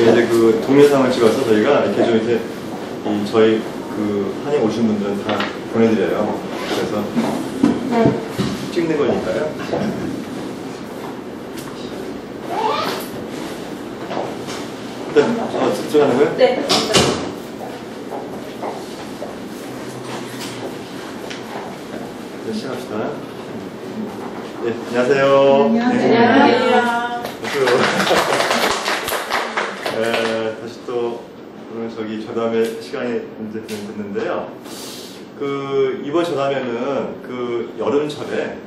이제 그 동영상을 찍어서 저희가 이렇게 좀 이렇게 저희 그 한에 오신 분들은 다 보내드려요. 그래서 찍는 거니까요. 네, 집중하는 거요? 네. 네, 시작합시다. 네, 안녕하세요. 안녕하세요. 네, 다시 또 오늘 저기 저담회 시간이 이제 됐는데요. 그 이번 저담회는 그 여름철에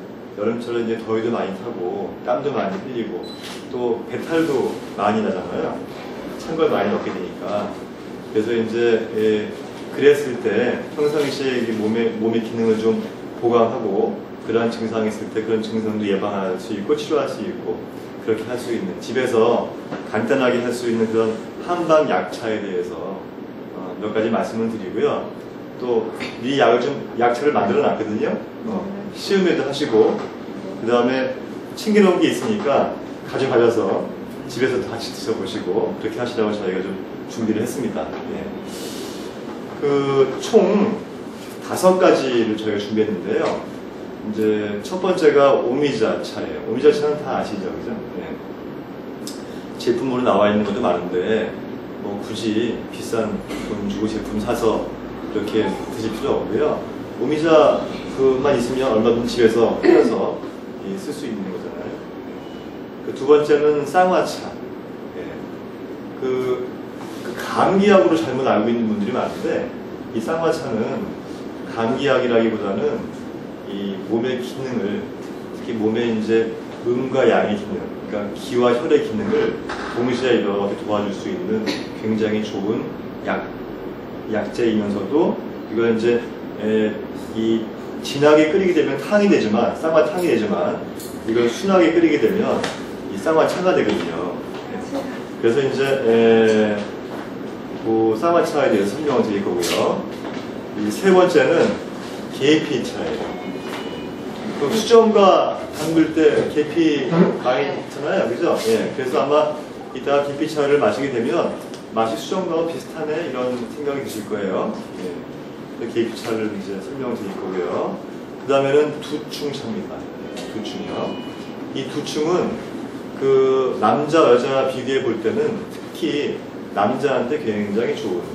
이제 더위도 많이 타고 땀도 많이 흘리고 또 배탈도 많이 나잖아요. 찬 걸 많이 먹게 되니까. 그래서 이제 그랬을 때 평상시에 몸의 기능을 좀 보강하고 그러한 증상이 있을 때 그런 증상도 예방할 수 있고 치료할 수 있고 그렇게 할 수 있는 집에서 간단하게 할 수 있는 그런 한방 약차에 대해서 몇 가지 말씀을 드리고요. 또 이 약차를 만들어 놨거든요. 시음에도 하시고 그 다음에 챙겨놓은 게 있으니까 가져가셔서 집에서도 같이 드셔보시고 그렇게 하시라고 저희가 좀 준비를 했습니다. 예. 그 총 5가지를 저희가 준비했는데요. 이제 첫 번째가 오미자 차예요. 오미자 차는 다 아시죠, 그죠? 예. 제품으로 나와 있는 것도 많은데 뭐 굳이 비싼 돈 주고 제품 사서 이렇게 드실 필요 없고요. 오미자 그만 있으면 얼마든지 집에서 끓여서 쓸 수 있는 거잖아요. 그 두 번째는 쌍화차. 예. 그 감기약으로 잘못 알고 있는 분들이 많은데 이 쌍화차는 감기약이라기보다는 이 몸의 기능을 특히 몸의 이제 음과 양의 기능, 그러니까 기와 혈의 기능을 동시에 이렇게 도와줄 수 있는 굉장히 좋은 약재이면서도 이걸 이제 이 진하게 끓이게 되면 탕이 되지만 쌍화탕이 되지만 이걸 순하게 끓이게 되면 이 쌍화차가 되거든요. 그래서 이제 그 쌍화차에 대해서 설명을 드릴 거고요. 이 세 번째는 계피차예요. 그 수정과 담글 때 계피 많이 있잖아요, 그죠? 예. 그래서 아마 이따 계피차를 마시게 되면 맛이 수정과와 비슷하네 이런 생각이 드실 거예요. 예. 계피차를 이제 설명을 드릴 거고요. 그 다음에는 두충차입니다. 두충이요. 이 두충은 그 남자 여자 비교해 볼 때는 특히 남자한테 굉장히 좋은.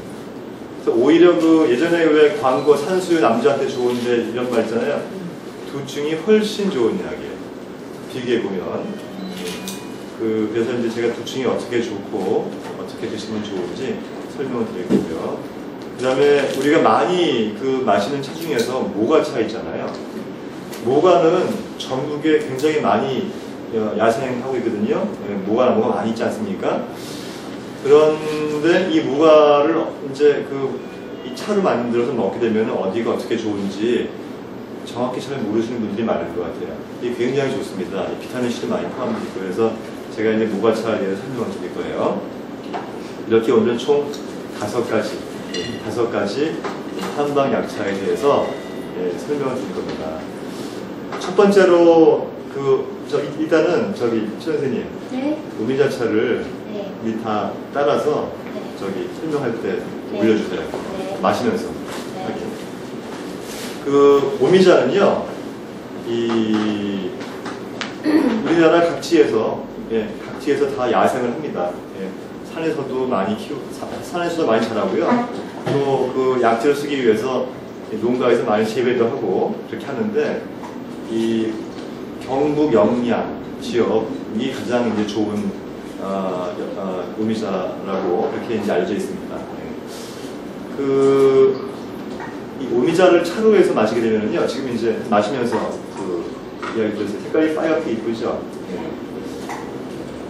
그래서 오히려 그 예전에 왜 광고 산수유 남자한테 좋은데 이런 말 있잖아요. 두충이 훨씬 좋은 약이에요. 비교해 보면. 그래서 이제 제가 두충이 어떻게 좋고 어떻게 드시면 좋은지 설명을 드릴 거고요. 그 다음에 우리가 많이 그 마시는 차 중에서 모가차 있잖아요. 모가는 전국에 굉장히 많이 야생하고 있거든요. 모가나무가 많이 있지 않습니까? 그런데 이 모가를 이제 이 차로 만들어서 먹게 되면 어디가 어떻게 좋은지 정확히 잘 모르시는 분들이 많을 것 같아요. 이게 굉장히 좋습니다. 비타민C도 많이 포함되어 있고 그래서 제가 이제 모가차에 대해서 설명을 드릴 거예요. 이렇게 오늘은 총 5가지 한방 약차에 대해서 설명을 드릴 겁니다. 첫 번째로 일단은 최 선생님, 네? 오미자차를 네. 다 따라서 네. 설명할 때 네. 올려주세요. 네. 마시면서. 네. 그 오미자는요, 우리나라 각지에서 다 야생을 합니다. 산에서도 많이 자라고요. 또 그 약재를 쓰기 위해서 농가에서 많이 재배도 하고 그렇게 하는데 이 경북 영양 지역이 가장 이제 좋은 오미자라고 그렇게 이제 알려져 있습니다. 이 오미자를 차로 해서 마시게 되면요, 지금 이제 마시면서 이야기 들었어요. 색깔이 빨갛게 이쁘죠.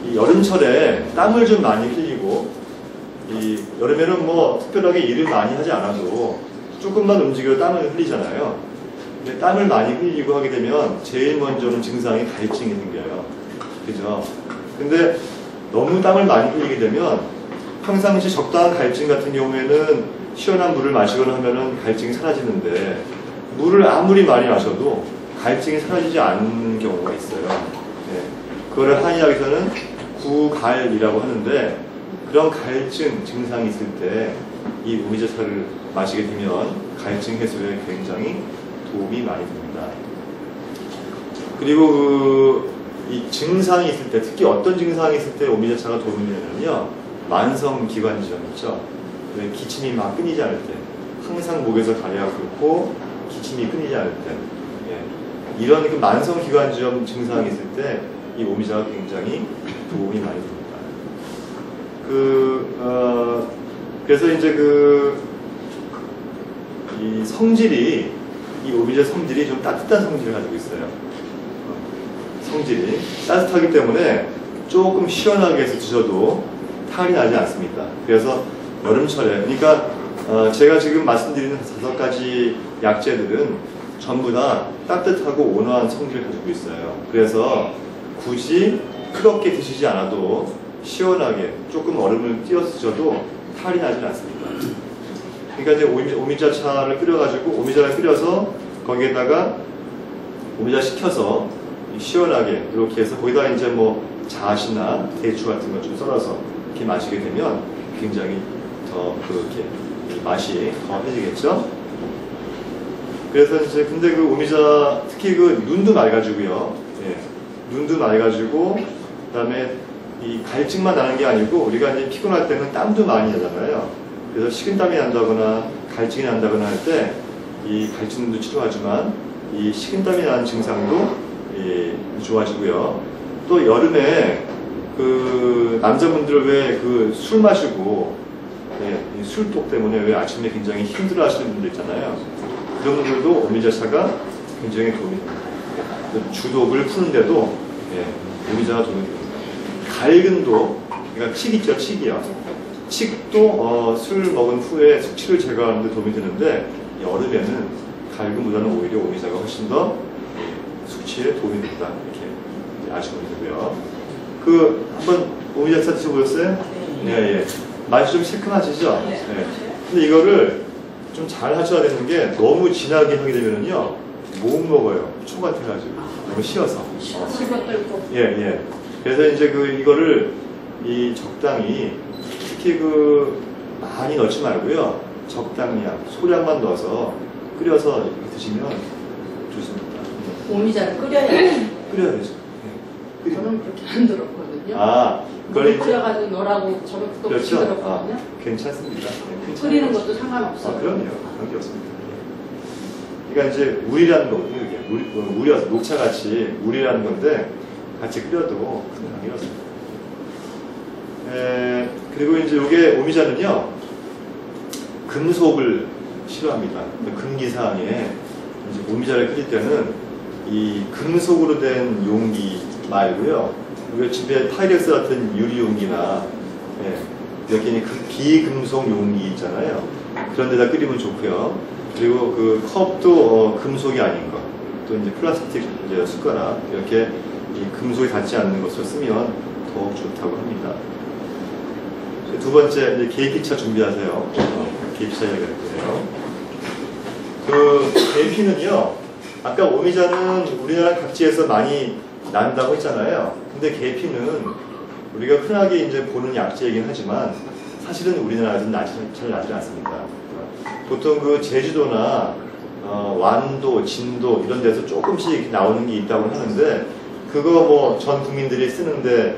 이 여름철에 땀을 좀 많이 흘리고 이 여름에는 뭐 특별하게 일을 많이 하지 않아도 조금만 움직여도 땀을 흘리잖아요. 근데 땀을 많이 흘리고 하게 되면 제일 먼저는 증상이 갈증이 생겨요. 그죠? 근데 너무 땀을 많이 흘리게 되면 평상시 적당한 갈증 같은 경우에는 시원한 물을 마시거나 하면은 갈증이 사라지는데 물을 아무리 많이 마셔도 갈증이 사라지지 않는 경우가 있어요. 그거를 한의학에서는 구갈이라고 하는데 그런 갈증 증상이 있을 때 이 오미자차를 마시게 되면 갈증 해소에 굉장히 도움이 많이 됩니다. 그리고 이 증상이 있을 때, 특히 어떤 증상이 있을 때 오미자차가 도움이 되냐면요, 만성기관지염 있죠. 기침이 막 끊이지 않을 때, 항상 목에서 가래가 끓고 기침이 끊이지 않을 때, 예. 이런 그 만성기관지염 증상이 있을 때 이 오미자가 굉장히 도움이 많이 됩니다. 그래서 이제 이 성질이, 이 오미자 성질이 좀 따뜻한 성질을 가지고 있어요. 성질이 따뜻하기 때문에 조금 시원하게 해서 드셔도 탈이 나지 않습니다. 그래서 여름철에, 그러니까 제가 지금 말씀드리는 5가지 약재들은 전부 다 따뜻하고 온화한 성질을 가지고 있어요. 그래서 굳이 뜨겁게 드시지 않아도 시원하게 조금 얼음을 띄어서 드셔도 탈이 나지 않습니다. 그러니까 이제 오미자차를 끓여가지고, 오미자를 끓여서 거기에다가 오미자 식혀서 시원하게 이렇게 해서 거기다 이제 뭐 잣이나 대추 같은 거 좀 썰어서 이렇게 마시게 되면 굉장히 더 그렇게 맛이 더해지겠죠. 그래서 이제 근데 그 오미자 특히 그 눈도 맑아지고요. 예. 눈도 맑아지고 그다음에 이 갈증만 나는 게 아니고 우리가 이제 피곤할 때는 땀도 많이 나잖아요. 그래서 식은땀이 난다거나 갈증이 난다거나 할 때 이 갈증도 치료하지만 이 식은땀이 나는 증상도 좋아지고요. 또 여름에 그 남자분들 왜 그 술 마시고 이 술독 때문에 왜 아침에 굉장히 힘들어 하시는 분들 있잖아요. 그런 분들도 오미자차가 굉장히 도움이 됩니다. 주독을 푸는데도 오미자가 도움이 됩니다. 갈근도, 그러니까 칡 있죠, 칡이요. 칡도 술 먹은 후에 숙취를 제거하는 데 도움이 되는데 여름에는 갈근보다는 오히려 오미자가 훨씬 더 숙취에 도움이 된다. 이렇게 아시면 되고요. 한번 오미자차 드셔보셨어요? 네, 예. 맛이 좀 새콤하시죠? 네. 근데 이거를 좀 잘 하셔야 되는 게 너무 진하게 하게 되면은요, 못 먹어요. 초 같아가지고. 너무 쉬어서. 예, 예. 그래서 이제 이거를 적당히, 특히 많이 넣지 말고요. 적당히 소량만 넣어서 끓여서 이렇게 드시면 좋습니다. 오미자를 끓여야 돼. 끓여야 되죠. 네. 저는 그렇게 안 들었거든요. 그걸 끓여가지고 넣으라고 저는 그거 그렇죠. 들었거든요. 괜찮습니다. 네, 끓이는 것도 상관없어요. 그럼요. 관계없습니다. 그러니까 이제 물이라는 거거든요. 이게 녹차같이 물이라는 건데 같이 끓여도 큰 관계가 없습니다. 그리고 이제 이게 오미자는요, 금속을 싫어합니다. 금기사항에 이제 오미자를 끓일 때는 이 금속으로 된 용기 말고요. 우리가 집에 파이렉스 같은 유리 용기나 이렇게 비금속 용기 있잖아요. 그런 데다 끓이면 좋고요. 그리고 컵도 금속이 아닌 것, 또 이제 플라스틱 이제 숟가락 이렇게 이 금속이 닿지 않는 것을 쓰면 더욱 좋다고 합니다. 두 번째, 이제 계피차 준비하세요. 계피차 얘기할 거예요. 계피는요, 아까 오미자는 우리나라 각지에서 많이 난다고 했잖아요. 근데 계피는 우리가 흔하게 이제 보는 약재이긴 하지만 사실은 우리나라에서는 잘 나지 않습니다. 보통 제주도나 완도, 진도 이런 데서 조금씩 나오는 게 있다고 하는데 그거 전 국민들이 쓰는데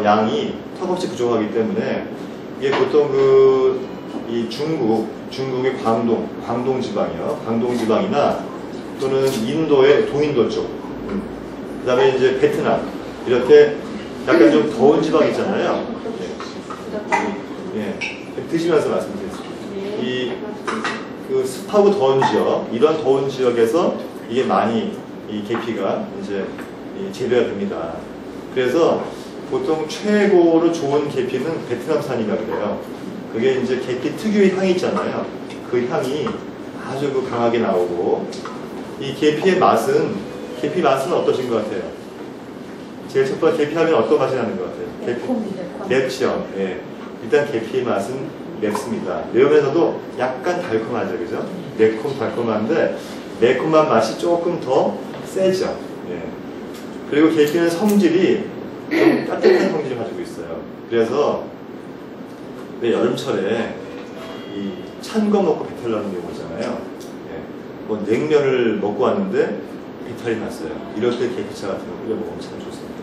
양이 턱없이 부족하기 때문에 이게 보통 이 중국의 광동 지방이요. 광동 지방이나 또는 인도의 동인도 쪽, 그 다음에 이제 베트남, 이렇게 약간 좀 더운 지방 있잖아요. 예. 드시면서 말씀드리겠습니다. 습하고 더운 지역, 이런 더운 지역에서 이게 많이 이 계피가 이제 재배가 됩니다. 그래서 보통 최고로 좋은 계피는 베트남산이라고 그래요. 그게 이제 계피 특유의 향이 있잖아요. 그 향이 아주 강하게 나오고, 이 계피 맛은 어떠신 것 같아요? 제일 첫 번째 계피하면 어떤 맛이 나는 것 같아요? 맵죠. 예. 일단 계피의 맛은 맵습니다. 매우면서도 약간 달콤하죠, 그죠? 매콤 달콤한데 매콤한 맛이 조금 더 세죠. 예. 그리고 계피는 성질이 좀 따뜻한 성질을 가지고 있어요. 그래서 왜 여름철에 이 찬 거 먹고 배탈 나는 경우 있잖아요. 예. 뭐 냉면을 먹고 왔는데 배탈이 났어요. 이럴 때 계피차 같은 거 끓여 먹으면 참 좋습니다.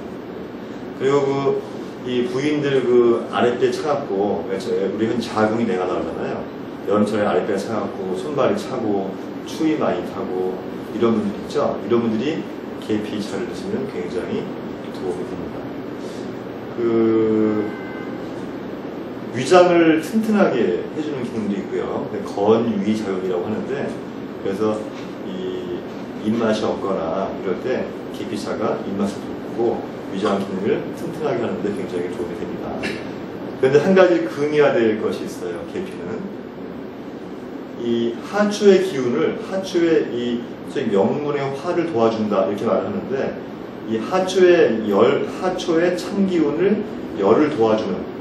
그리고 이 부인들 그 아랫배 차갑고, 우리 흔히 자궁이 내가 나오잖아요. 여름철에 아랫배가 차갑고 손발이 차고 추위 많이 타고 이런 분들 있죠. 이런 분들이 계피차를 드시면 굉장히 도움이 됩니다. 위장을 튼튼하게 해주는 기능도 있고요. 건위 작용이라고 하는데, 그래서 이 입맛이 없거나 이럴 때 계피차가 입맛을 돋구고 위장 기능을 튼튼하게 하는데 굉장히 도움이 됩니다. 그런데 한 가지 금이어야 될 것이 있어요. 계피는 이 하초의 기운을, 하초의 이 소위 명문의 화를 도와준다 이렇게 말을 하는데, 이 하초의 찬 기운을 열을 도와주는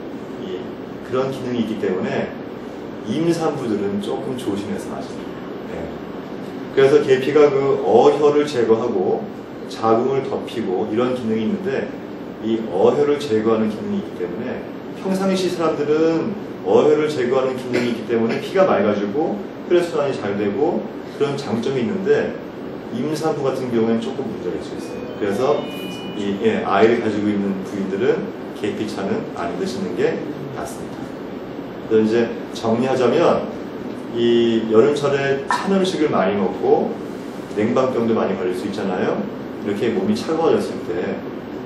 그런 기능이 있기 때문에 임산부들은 조금 조심해서 하시죠. 네. 그래서 계피가 그 어혈을 제거하고 자궁을 덮이고 이런 기능이 있는데, 이 어혈을 제거하는 기능이 있기 때문에 평상시 사람들은 어혈을 제거하는 기능이 있기 때문에 피가 맑아지고 혈액순환이 잘 되고 그런 장점이 있는데, 임산부 같은 경우에는 조금 문제가 있을 수 있어요. 그래서 아이를 가지고 있는 부인들은 계피차는 안 드시는 게 낫습니다. 그래서 이제 정리하자면, 이 여름철에 찬 음식을 많이 먹고 냉방병도 많이 걸릴 수 있잖아요. 이렇게 몸이 차가워졌을 때,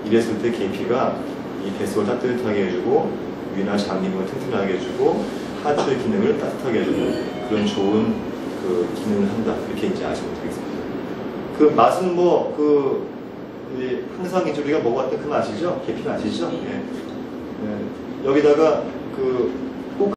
이랬을 때 계피가 이 뱃속을 따뜻하게 해주고 위나 장 기능을 튼튼하게 해주고 하초의 기능을 따뜻하게 해주는 그런 좋은 그 기능을 한다. 이렇게 이제 아시면 되겠습니다. 그 맛은 항상 이제 우리가 먹어왔던 그 맛이죠? 계피 맛이죠? 예. 예. 여기다가